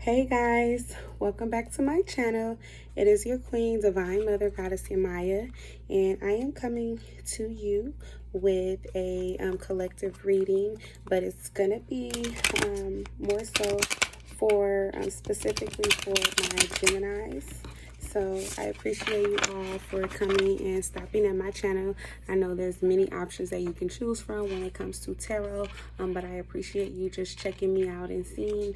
Hey guys, welcome back to my channel. It is your Queen, Divine Mother, Goddess Yamaya, and I am coming to you with a collective reading, but it's going to be more so for specifically for my Geminis. So I appreciate you all for coming and stopping at my channel. I know there's many options that you can choose from when it comes to tarot, but I appreciate you just checking me out and seeing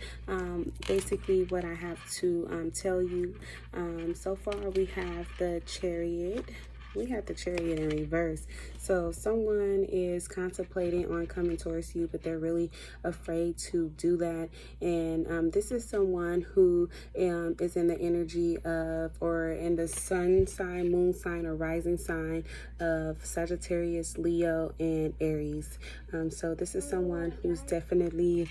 basically what I have to tell you. So far we have the Chariot. We have the Chariot in reverse. So someone is contemplating on coming towards you, but they're really afraid to do that. And this is someone who is in the energy of, or in the sun sign, moon sign, or rising sign of Sagittarius, Leo, and Aries. So this is someone who's definitely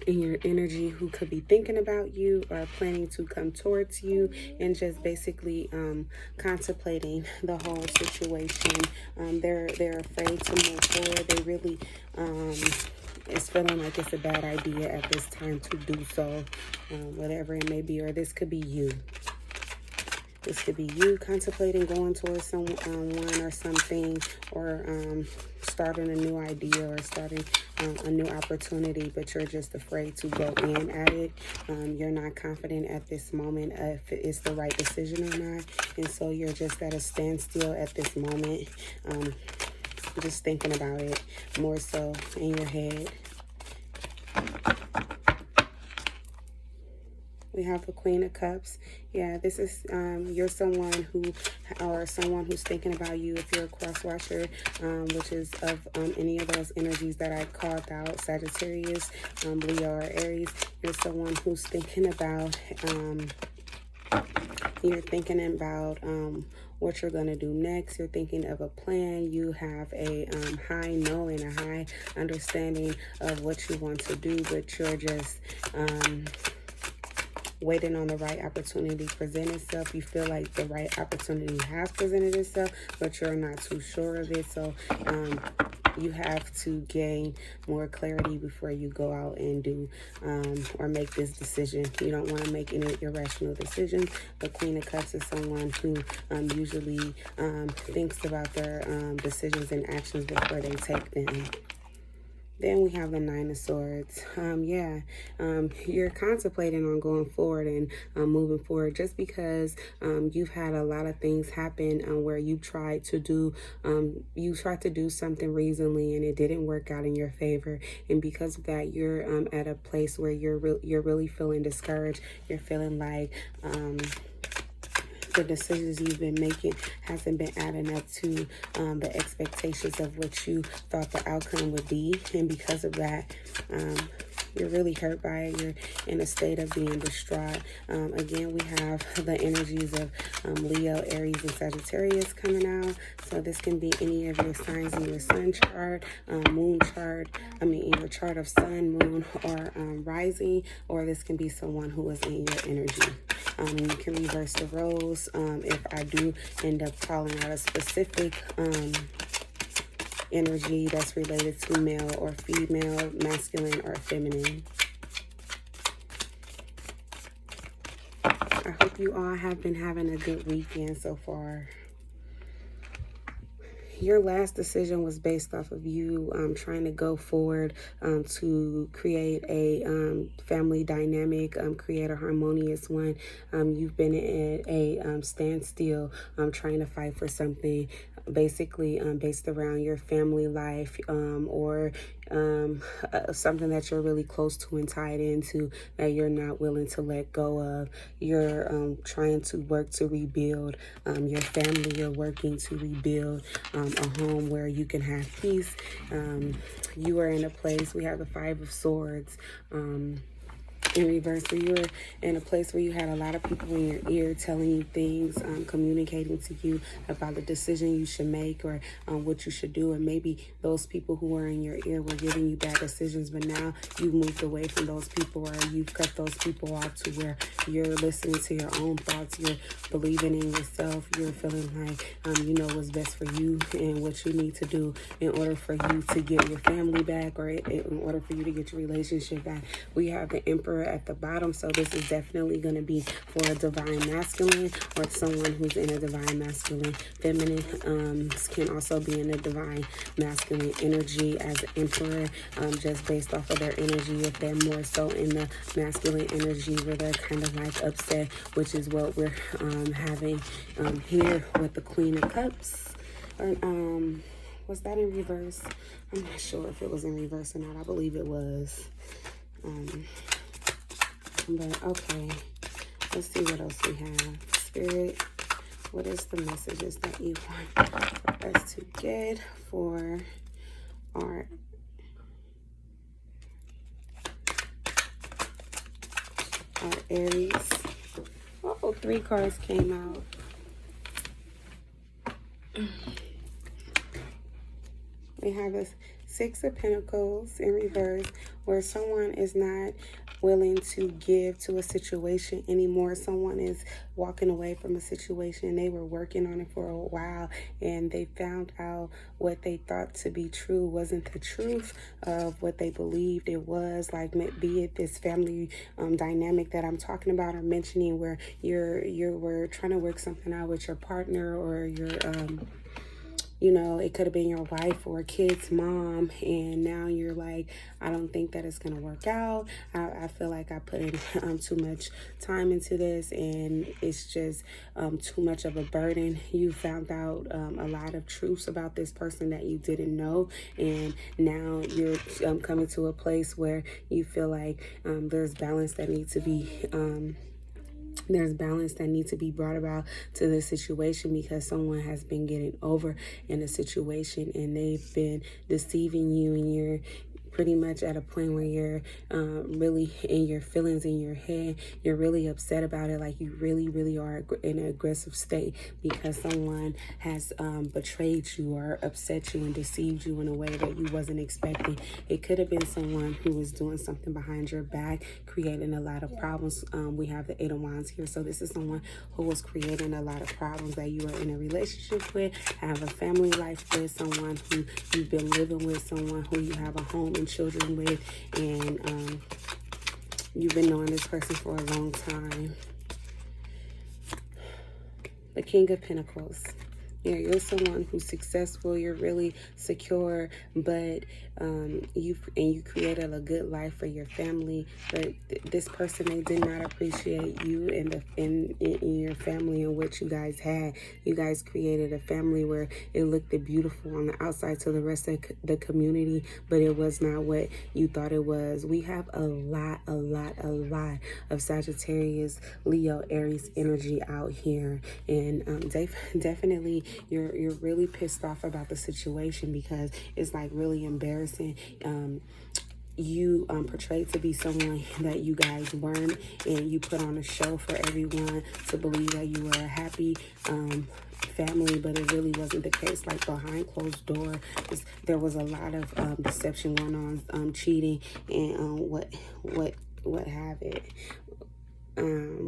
in your energy, who could be thinking about you or planning to come towards you, and just basically contemplating the whole situation. They're afraid to move forward. They really it's feeling like it's a bad idea at this time to do so, whatever it may be. Or this could be you. This could be you contemplating going towards someone or something, or starting a new idea, or starting a new opportunity, but you're just afraid to go in at it. You're not confident at this moment if it's the right decision or not, and so you're just at a standstill at this moment, just thinking about it more so in your head. We have the Queen of Cups. Yeah, this is you're someone who, or someone who's thinking about you. If you're a cross-watcher, which is of any of those energies that I called out, Sagittarius, Leo, or Aries, you're someone who's thinking about, what you're going to do next. You're thinking of a plan. You have a high knowing, a high understanding of what you want to do, but you're just waiting on the right opportunity to present itself. You feel like the right opportunity has presented itself, but you're not too sure of it. So you have to gain more clarity before you go out and do or make this decision. You don't want to make any irrational decisions. The Queen of Cups is someone who usually thinks about their decisions and actions before they take them. Then we have the Nine of Swords. You're contemplating on going forward and moving forward, just because you've had a lot of things happen where you tried to do something recently and it didn't work out in your favor, and because of that, you're at a place where you're really feeling discouraged. You're feeling like the decisions you've been making hasn't been adding up to the expectations of what you thought the outcome would be, and because of that, you're really hurt by it. You're in a state of being distraught. Again, we have the energies of Leo, Aries, and Sagittarius coming out. So this can be any of your signs in your sun chart, moon chart, in your chart of sun, moon, or rising, or this can be someone who is in your energy. You can reverse the roles if I do end up calling out a specific energy that's related to male or female, masculine or feminine. I hope you all have been having a good weekend so far. Your last decision was based off of you trying to go forward to create a family dynamic, create a harmonious one. You've been at a standstill trying to fight for something, basically based around your family life, or something that you're really close to and tied into that you're not willing to let go of. You're trying to work to rebuild your family. You're working to rebuild a home where you can have peace. You are in a place, we have the Five of Swords in reverse, where you were in a place where you had a lot of people in your ear telling you things, communicating to you about the decision you should make, or what you should do. And maybe those people who were in your ear were giving you bad decisions, but now you've moved away from those people, or you've cut those people off to where you're listening to your own thoughts. You're believing in yourself. You're feeling like you know what's best for you and what you need to do in order for you to get your family back, or in order for you to get your relationship back. We have the Emperor Emperor at the bottom. So this is definitely going to be for a divine masculine or someone who's in a divine masculine. Feminine can also be in a divine masculine energy as an Emperor, just based off of their energy. If they're more so in the masculine energy where they're kind of like upset, which is what we're having here with the Queen of Cups. Or was that in reverse? I'm not sure if it was in reverse or not. I believe it was. But okay, let's see what else we have. Spirit, what is the messages that you want for us to get for our Aries? Oh, 3 cards came out. We have a 6 of Pentacles in reverse, where someone is not willing to give to a situation anymore. Someone is walking away from a situation. They were working on it for a while, and they found out what they thought to be true wasn't the truth of what they believed it was. Like, be it this family dynamic that I'm talking about or mentioning, where you were trying to work something out with your partner, or your you know, it could have been your wife or a kid's mom, and now you're like, I don't think that it's going to work out. I feel like I put in too much time into this, and it's just too much of a burden. You found out a lot of truths about this person that you didn't know, and now you're coming to a place where you feel like there's balance that needs to be brought about to the situation, because someone has been getting over in a situation and they've been deceiving you, and you're pretty much at a point where you're really in your feelings, in your head. You're really upset about it. Like, you really are in an aggressive state because someone has betrayed you or upset you and deceived you in a way that you wasn't expecting. It could have been someone who was doing something behind your back, creating a lot of problems. We have the 8 of Wands here. So this is someone who was creating a lot of problems that you are in a relationship with, have a family life with, someone who you've been living with, someone who you have a home and children with, and you've been knowing this person for a long time. The King of Pentacles. Yeah, you're someone who's successful, you're really secure, but you created a good life for your family, but this person, they did not appreciate you and in your family and what you guys had. You guys created a family where it looked beautiful on the outside to the rest of the community, but it was not what you thought it was. We have a lot of Sagittarius, Leo, Aries energy out here, and definitely you're really pissed off about the situation because it's like really embarrassing. You portrayed to be someone that you guys weren't, and you put on a show for everyone to believe that you were a happy family, but it really wasn't the case. Like, behind closed door, there was a lot of deception going on, cheating, and what have it.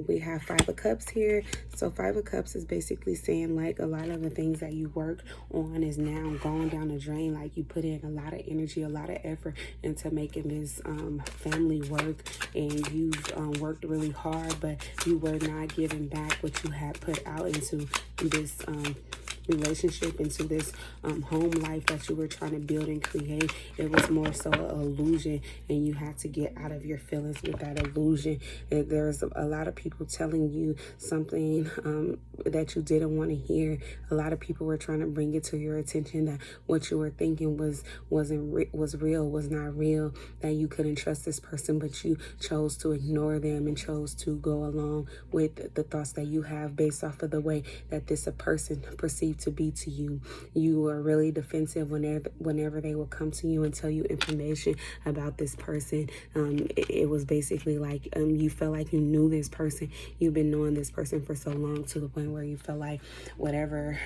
We have 5 of Cups here. So 5 of Cups is basically saying, like, a lot of the things that you worked on is now going down the drain. Like, you put in a lot of energy, a lot of effort into making this family work, and you've worked really hard, but you were not giving back what you had put out into this relationship, into this home life that you were trying to build and create. It was more so an illusion, and you had to get out of your feelings with that illusion. And there's a lot of people telling you something that you didn't want to hear. A lot of people were trying to bring it to your attention that what you were thinking was real, was not real, that you couldn't trust this person, but you chose to ignore them and chose to go along with the thoughts that you have based off of the way that this person perceived to be to you. You were really defensive whenever they would come to you and tell you information about this person. It was basically like you felt like you knew this person. You've been knowing this person for so long, to the point where you felt like whatever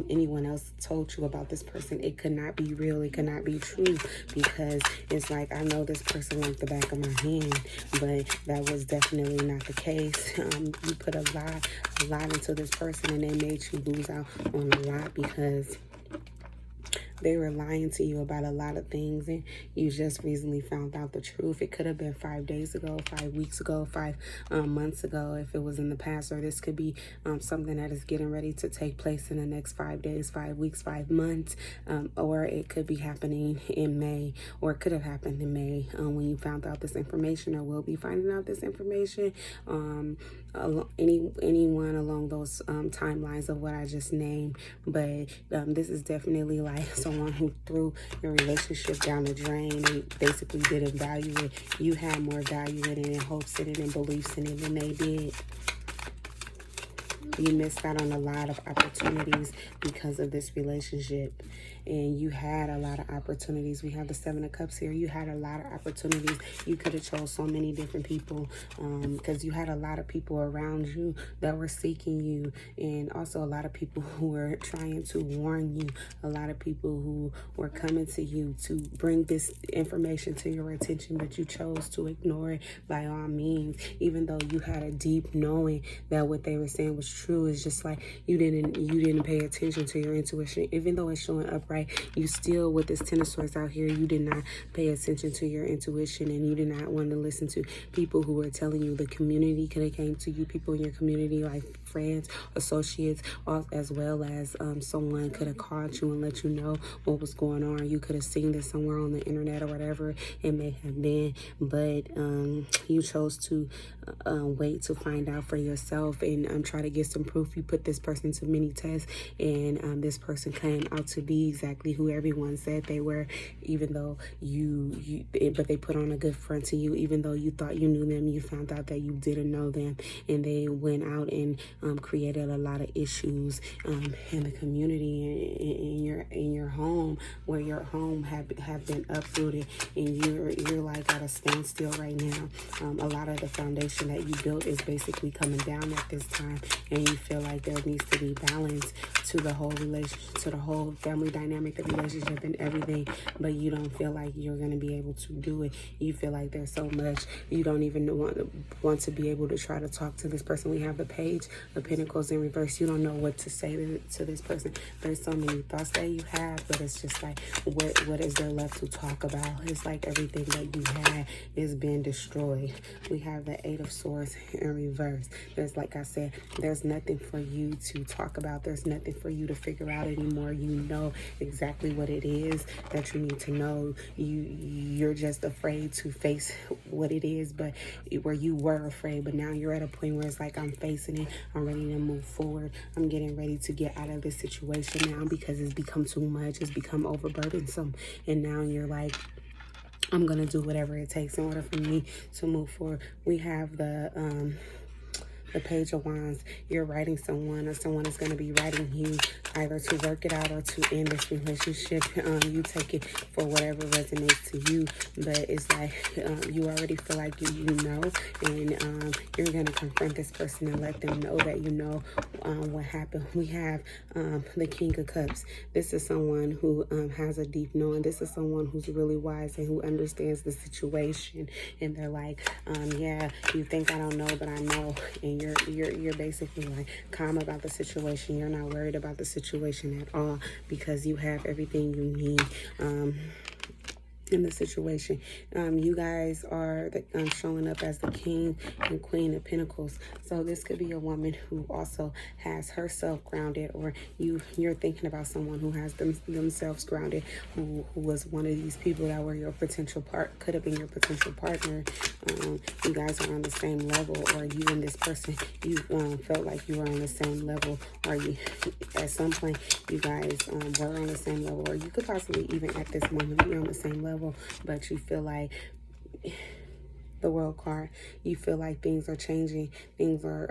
anyone else told you about this person, it could not be real, it could not be true, because it's like, I know this person like the back of my hand, but that was definitely not the case. You put a lot into this person, and they made you lose out on a lot, because they were lying to you about a lot of things, and you just recently found out the truth. It could have been 5 days ago, 5 weeks ago, 5 months ago if it was in the past, or this could be something that is getting ready to take place in the next 5 days, 5 weeks, 5 months, or it could be happening in May, or it could have happened in May when you found out this information, or will be finding out this information. Anyone along those timelines of what I just named. But this is definitely like someone who threw your relationship down the drain. They basically didn't value it. You had more value in it and hopes in it and beliefs in it than they did. You missed out on a lot of opportunities because of this relationship. And you had a lot of opportunities. We have the 7 of Cups here. You had a lot of opportunities. You could have chose so many different people because you had a lot of people around you that were seeking you, and also a lot of people who were trying to warn you, a lot of people who were coming to you to bring this information to your attention, but you chose to ignore it by all means, even though you had a deep knowing that what they were saying was true. It's just like you didn't pay attention to your intuition, even though it's showing up right. You still, with this 10 of Swords out here, you did not pay attention to your intuition, and you did not want to listen to people who were telling you. The community could have came to you, people in your community, like friends, associates, as well as someone could have called you and let you know what was going on. You could have seen this somewhere on the internet or whatever it may have been, but you chose to wait to find out for yourself and try to get some proof. You put this person to many tests, and this person came out to be exactly who everyone said they were, even though but they put on a good front to you. Even though you thought you knew them, you found out that you didn't know them, and they went out and created a lot of issues in the community, in your home, where your home have been uprooted, and you're like at a standstill right now. A lot of the foundation that you built is basically coming down at this time, and you feel like there needs to be balance to the whole relationship, to the whole family dynamic, the relationship and everything, but you don't feel like you're going to be able to do it. You feel like there's so much you don't even want to be able to try to talk to this person. We have the Page of Pentacles in reverse. You don't know what to say to this person. There's so many thoughts that you have, but it's just like, what is there left to talk about? It's like everything that you had is being destroyed. We have the 8 of Swords in reverse. There's, like I said, there's nothing for you to talk about. There's nothing for you to figure out anymore. You know exactly what it is that you need to know. You're just afraid to face what it is, but where you were afraid, but now you're at a point where it's like, I'm facing it. I'm ready to move forward. I'm getting ready to get out of this situation now because it's become too much. It's become overburdensome, and now you're like, I'm gonna do whatever it takes in order for me to move forward. We have the Page of Wands. You're writing someone, or someone is going to be writing you, either to work it out or to end this relationship. You take it for whatever resonates to you, but it's like you already feel like you know, and you're going to confront this person and let them know that you know what happened. We have the King of Cups. This is someone who has a deep knowing. This is someone who's really wise and who understands the situation, and they're like, yeah, you think I don't know, but I know. And you're basically like calm about the situation. You're not worried about the situation at all because you have everything you need in the situation. You guys are showing up as the King and Queen of Pentacles. So this could be a woman who also has herself grounded, or you're thinking about someone who has themselves grounded, who was one of these people that were your potential could have been your potential partner. You guys are on the same level, or you and this person, you felt like you were on the same level, or you at some point you guys were on the same level, or you could possibly even at this moment be on the same level, but you feel like the World card, you feel like things are changing, things are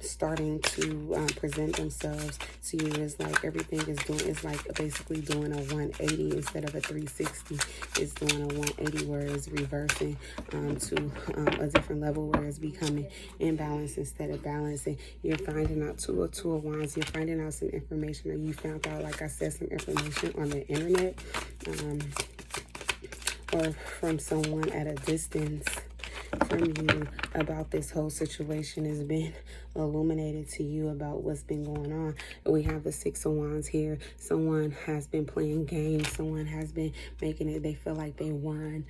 starting to present themselves to you. It's like everything is doing, it's like basically doing a 180 instead of a 360. It's doing a 180 where it's reversing to a different level, where it's becoming imbalanced instead of balancing. You're finding out Two of Wands. You're finding out some information, or you found out, like I said, some information on the internet or from someone at a distance. from you about this whole situation has been illuminated to you about what's been going on. We have the Six of Wands here. Someone has been playing games. Someone has been making it, they feel like they won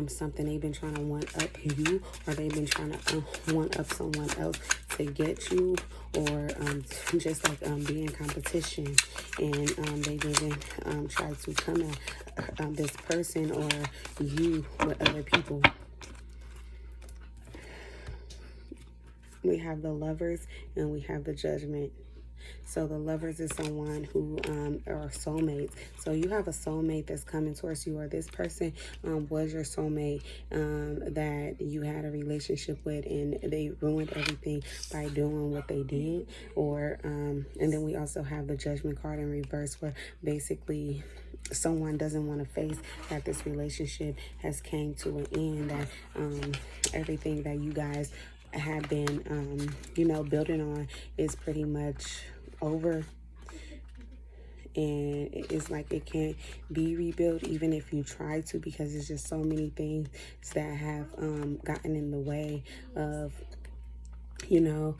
something. They've been trying to one up you, or they've been trying to one up someone else to get you, or just like be in competition. And they've even tried to come at this person or you with other people. We have the Lovers and we have the Judgment. So the Lovers is someone who are soulmates. So you have a soulmate that's coming towards you, or this person was your soulmate that you had a relationship with, and they ruined everything by doing what they did. Or and then we also have the Judgment card in reverse, where basically someone doesn't want to face that this relationship has came to an end, that everything that you guys have been you know, building on is pretty much over, and it's like it can't be rebuilt even if you try to, because there's just so many things that have gotten in the way of, you know,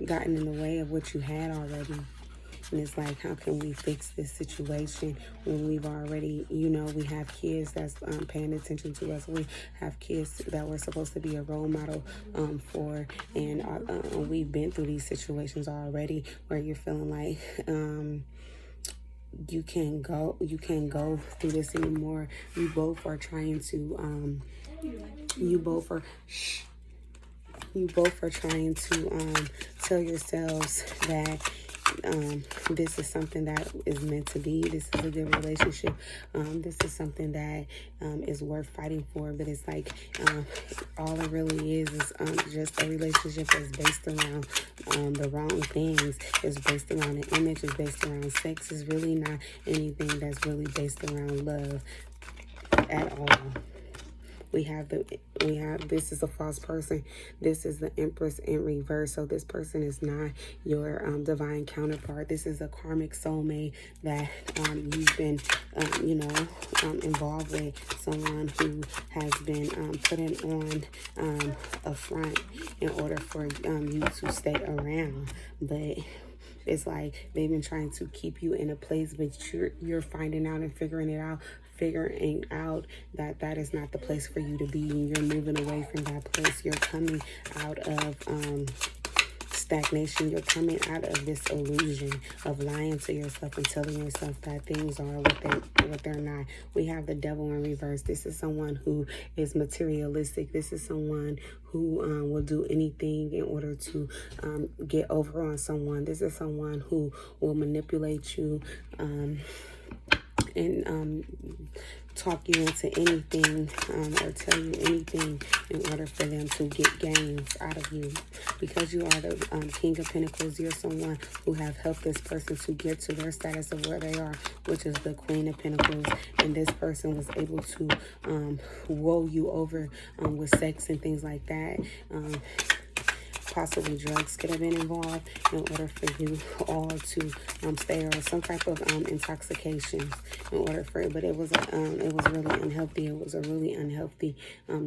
gotten in the way of what you had already. And it's like, how can we fix this situation when we've already, you know, we have kids that's paying attention to us. We have kids that we're supposed to be a role model for. And we've been through these situations already where you're feeling like you can't go through this anymore. You both are trying to, you both are trying to tell yourselves that this is something that is meant to be. This is a good relationship. This is something that is worth fighting for. But it's like all it really is just a relationship that's based around the wrong things. It's based around an image. It's based around sex. It's really not anything that's really based around love at all. We have this is a false person. This is the Empress in reverse. So this person is not your divine counterpart. This is a karmic soulmate that you've been, you know, involved with. Someone who has been putting on a front in order for you to stay around. But it's like they've been trying to keep you in a place, but you're finding out and figuring out that that is not the place for you to be, and you're moving away from that place. You're coming out of stagnation. You're coming out of this illusion of lying to yourself and telling yourself that things are what they're not. We have the Devil in reverse. This is someone who is materialistic. This is someone who will do anything in order to get over on someone. This is someone who will manipulate you and talk you into anything or tell you anything in order for them to get gains out of you. Because you are the King of Pentacles, you're someone who have helped this person to get to their status of where they are, which is the Queen of Pentacles. And this person was able to roll you over with sex and things like that. Possibly drugs could have been involved in order for you all to stay, or some type of intoxication in order for it. But it was really unhealthy. It was a really unhealthy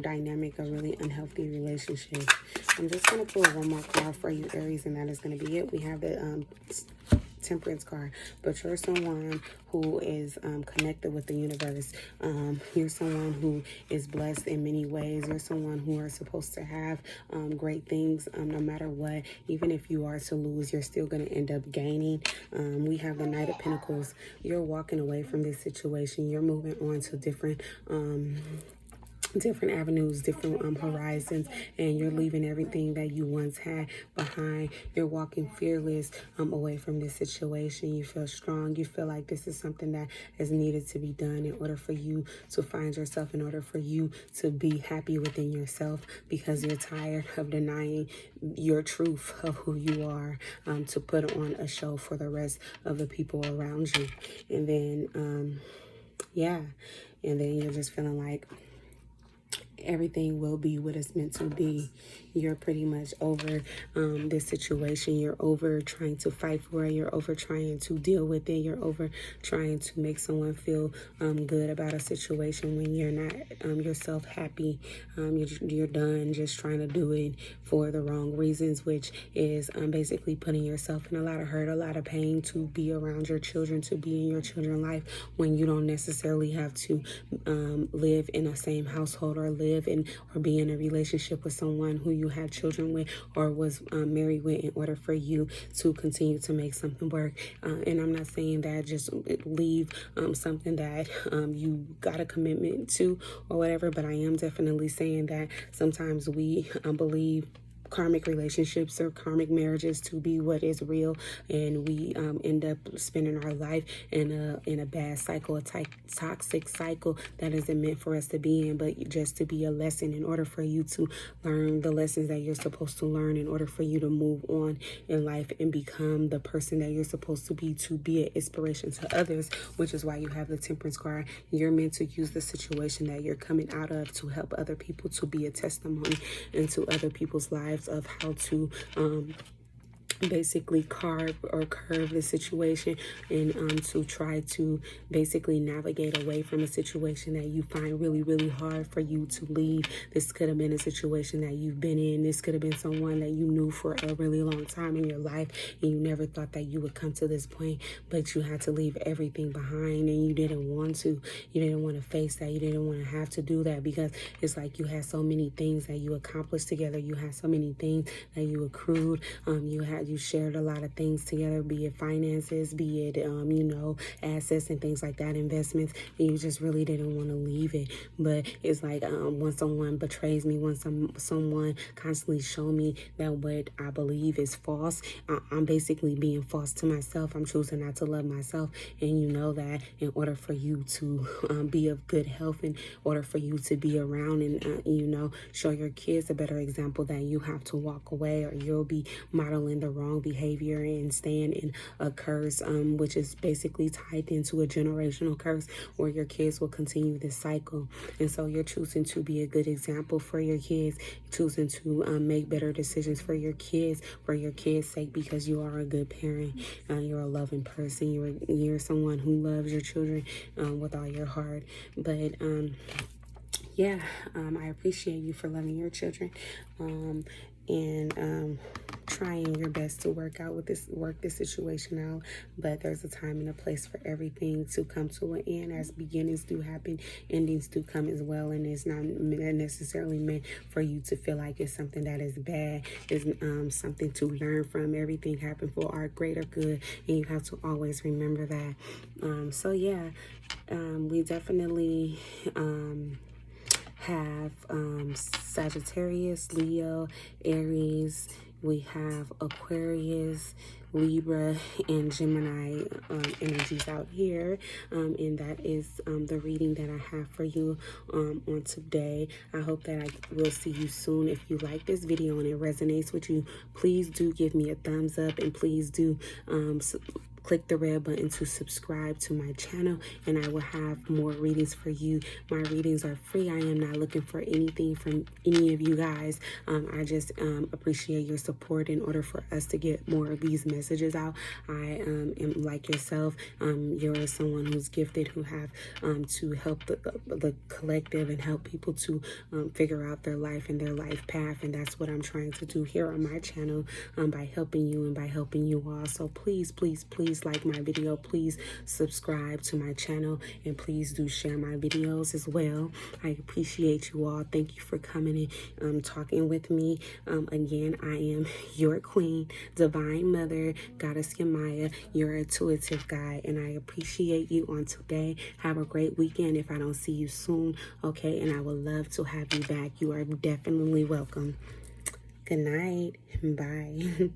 dynamic, a really unhealthy relationship. I'm just going to pull one more card for you, Aries, and that is going to be it. We have the Temperance card. But you're someone who is connected with the universe. You're someone who is blessed in many ways. You're someone who are supposed to have great things no matter what. Even if you are to lose, you're still going to end up gaining. We have the Knight of Pentacles. You're walking away from this situation. You're moving on to different avenues, different horizons, and you're leaving everything that you once had behind. You're walking fearless away from this situation. You feel strong. You feel like this is something that is needed to be done in order for you to find yourself, in order for you to be happy within yourself, because you're tired of denying your truth of who you are to put on a show for the rest of the people around you. And then yeah, and then you're just feeling like everything will be what it's meant to be. You're pretty much over this situation. You're over trying to fight for it. You're over trying to deal with it. You're over trying to make someone feel good about a situation when you're not yourself happy. You're done just trying to do it for the wrong reasons, which is basically putting yourself in a lot of hurt, a lot of pain to be around your children, to be in your children's life when you don't necessarily have to live in the same household or live in or be in a relationship with someone who you had children with or was married with in order for you to continue to make something work. And I'm not saying that just leave something that you got a commitment to or whatever, but I am definitely saying that sometimes we believe karmic relationships or karmic marriages to be what is real, and we end up spending our life in a bad cycle, a toxic cycle that isn't meant for us to be in, but just to be a lesson in order for you to learn the lessons that you're supposed to learn, in order for you to move on in life and become the person that you're supposed to be an inspiration to others, which is why you have the Temperance card. You're meant to use the situation that you're coming out of to help other people, to be a testimony into other people's lives of how to basically curve the situation, and to try to basically navigate away from a situation that you find really, really hard for you to leave. This could have been a situation that you've been in. This could have been someone that you knew for a really long time in your life, and you never thought that you would come to this point, but you had to leave everything behind, and you didn't want to. You didn't want to face that. You didn't want to have to do that, because it's like you had so many things that you accomplished together. You had so many things that you accrued. You shared a lot of things together, be it finances, be it, assets and things like that, investments, and you just really didn't want to leave it. But it's like when someone betrays me, when someone constantly show me that what I believe is false, I'm basically being false to myself. I'm choosing not to love myself, and you know that in order for you to be of good health, in order for you to be around and, show your kids a better example, that you have to walk away, or you'll be modeling the wrong behavior and staying in a curse, which is basically tied into a generational curse where your kids will continue this cycle. And so you're choosing to be a good example for your kids, choosing to make better decisions for your kids' sake, because you are a good parent. You're a loving person. You're someone who loves your children with all your heart. But yeah, I appreciate you for loving your children, and trying your best to work this situation out. But there's a time and a place for everything to come to an end. As beginnings do happen, endings do come as well, and it's not necessarily meant for you to feel like it's something that is bad. It's something to learn from. Everything happened for our greater good, and you have to always remember that. So yeah, we definitely have Sagittarius, Leo, Aries. We have Aquarius, Libra, and Gemini energies out here, and that is the reading that I have for you on today. I hope that I will see you soon. If you like this video and it resonates with you, please do give me a thumbs up, and please do click the red button to subscribe to my channel, and I will have more readings for you. My readings are free. I am not looking for anything from any of you guys. I just appreciate your support in order for us to get more of these messages out. I am like yourself. You're someone who's gifted, who have to help the collective and help people to figure out their life and their life path, and that's what I'm trying to do here on my channel, by helping you and by helping you all. So please, please, please like my video, please subscribe to my channel, and please do share my videos as well. I appreciate you all. Thank you for coming and talking with me. Again, I am your queen, Divine Mother, Goddess Yamaya, your intuitive guide, and I appreciate you on today. Have a great weekend if I don't see you soon, okay? And I would love to have you back. You are definitely welcome. Good night. Bye.